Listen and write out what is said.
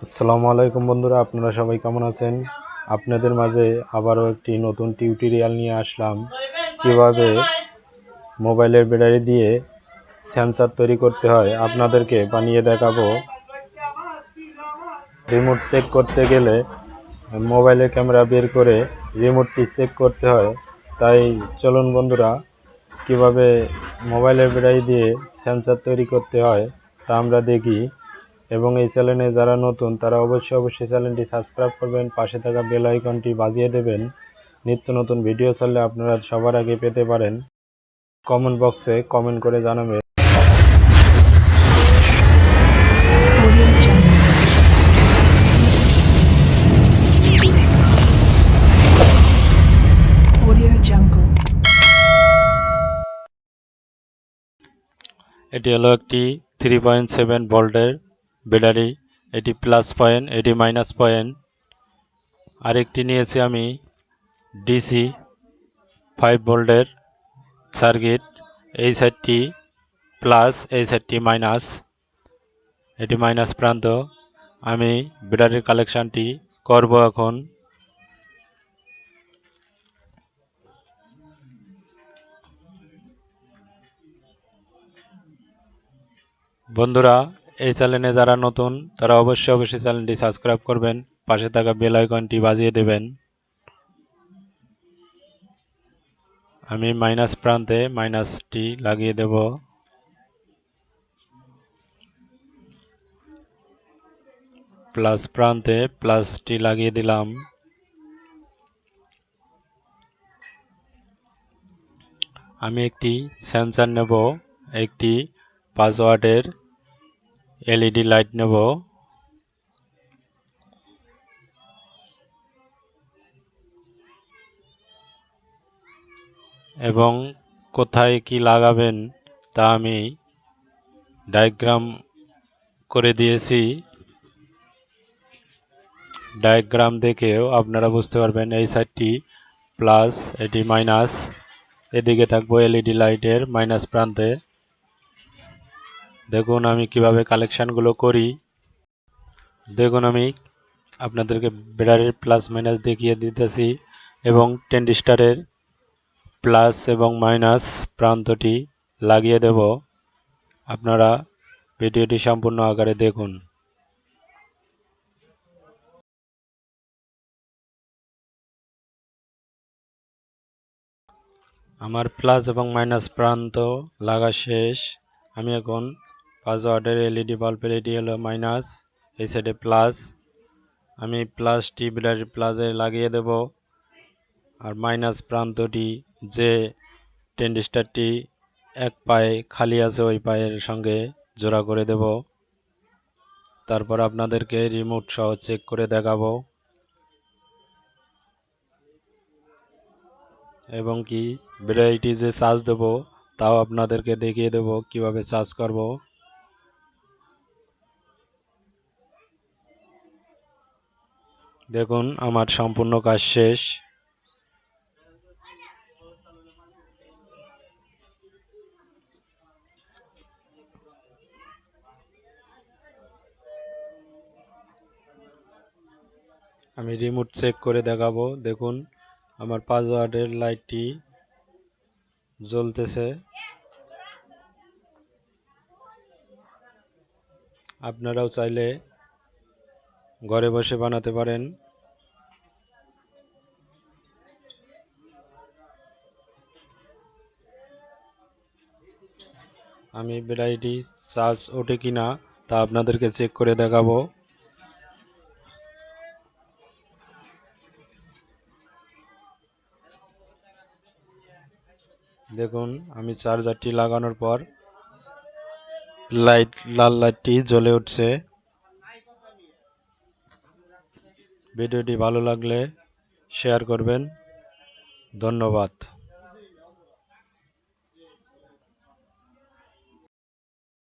আসসালামু আলাইকুম বন্ধুরা, আপনারা সবাই কেমন আছেন? আপনাদের মাঝে আবারও একটি নতুন টিউটোরিয়াল নিয়ে আসলাম। কিভাবে মোবাইলের ব্যাটারি দিয়ে সেন্সর তৈরি করতে হয় আপনাদেরকে বানিয়ে দেখাবো। রিমোট চেক করতে গেলে মোবাইলের ক্যামেরা বের করে রিমোটটি চেক করতে হয়। তাই চলুন বন্ধুরা, কিভাবে মোবাইলের ব্যাটারি দিয়ে সেন্সর তৈরি করতে হয় তা আমরা দেখি। এবং এই চ্যানেলে যারা নতুন তারা অবশ্যই চ্যানেলটি সাবস্ক্রাইব করবেন, পাশে থাকা বেল আইকনটি বাজিয়ে দেবেন। নিত্য নতুন ভিডিও ছাড়লে আপনারা সবার আগে পেতে পারেন। কমেন্ট বক্সে কমেন্ট করে জানাবেন। এটি হলো একটি 3.7 ভোল্টের ব্যাটারি। এটি প্লাস পয়েন্ট, এটি মাইনাস পয়েন্ট। আরেকটি নিয়েছি আমি ডিসি 5 ভোল্টের সার্কিট। এই সাইডটি প্লাস, এই সাইডটি মাইনাস। এটি মাইনাস প্রান্ত। আমি ব্যাটারির কালেকশনটি করব এখন। বন্ধুরা, এই চ্যানেলে যারা নতুন তারা অবশ্যই চ্যানেলটি সাবস্ক্রাইব করবেন, পাশে থাকা বেল আইকনটি বাজিয়ে দেবেন। আমি মাইনাস প্রান্তে মাইনাসটি লাগিয়ে দেব। প্লাস প্রান্তে প্লাসটি লাগিয়ে দিলাম। আমি একটি সেন্সর নেব, একটি 5 ওয়াটের এলইডি লাইট নেব। এবং কোথায় কি লাগাবেন তা আমি ডায়াগ্রাম করে দিয়েছি। ডায়াগ্রাম দেখেও আপনারা বুঝতে পারবেন। এই সাইডটি প্লাস, এটি মাইনাস। এদিকে থাকবো এলইডি লাইটের মাইনাস প্রান্তে। দেখুন আমি কিভাবে কালেকশনগুলো করি। দেখুন আমি আপনাদেরকে ব্যাটারির প্লাস মাইনাস দেখিয়ে দিতেছি এবং ট্রানজিস্টরের প্লাস এবং মাইনাস প্রান্তটি লাগিয়ে দেব। আপনারা ভিডিওটি সম্পূর্ণ আকারে দেখুন। আমার প্লাস এবং মাইনাস প্রান্ত লাগা শেষ। আমি এখন 5 ওয়াটের এলইডি বাল্বের, এটি হলো মাইনাস, এই সাইডে প্লাস। আমি প্লাসটি ব্যাটারির প্লাসে লাগিয়ে দেব। আর মাইনাস প্রান্তটি যে ট্রানজিস্টরটি এক পায়ে খালি আছে ওই পায়ের সঙ্গে জোড়া করে দেব। তারপর আপনাদেরকে রিমোট সহ চেক করে দেখাবো এবং কি ব্যাটারিটি যে চার্জ দেব তাও আপনাদেরকে দেখিয়ে দেব কিভাবে চার্জ করব। দেখুন আমার সম্পূর্ণ কাজ শেষ। আমি রিমোট চেক করে দেখাবো। দেখুন আমার 5 ওয়াটের লাইটটি জ্বলতেছে। আপনারাও চাইলে ঘরে বসে বানাতে পারেন। আমি ব্যাটারিটি চার্জ ওঠে কিনা তা আপনাদেরকে চেক করে দেখাবো। দেখুন আমি চার্জারটি লাগানোর পর লাল লাইটটি জ্বলে উঠছে। ভিডিওটি ভালো লাগলে শেয়ার করবেন। ধন্যবাদ।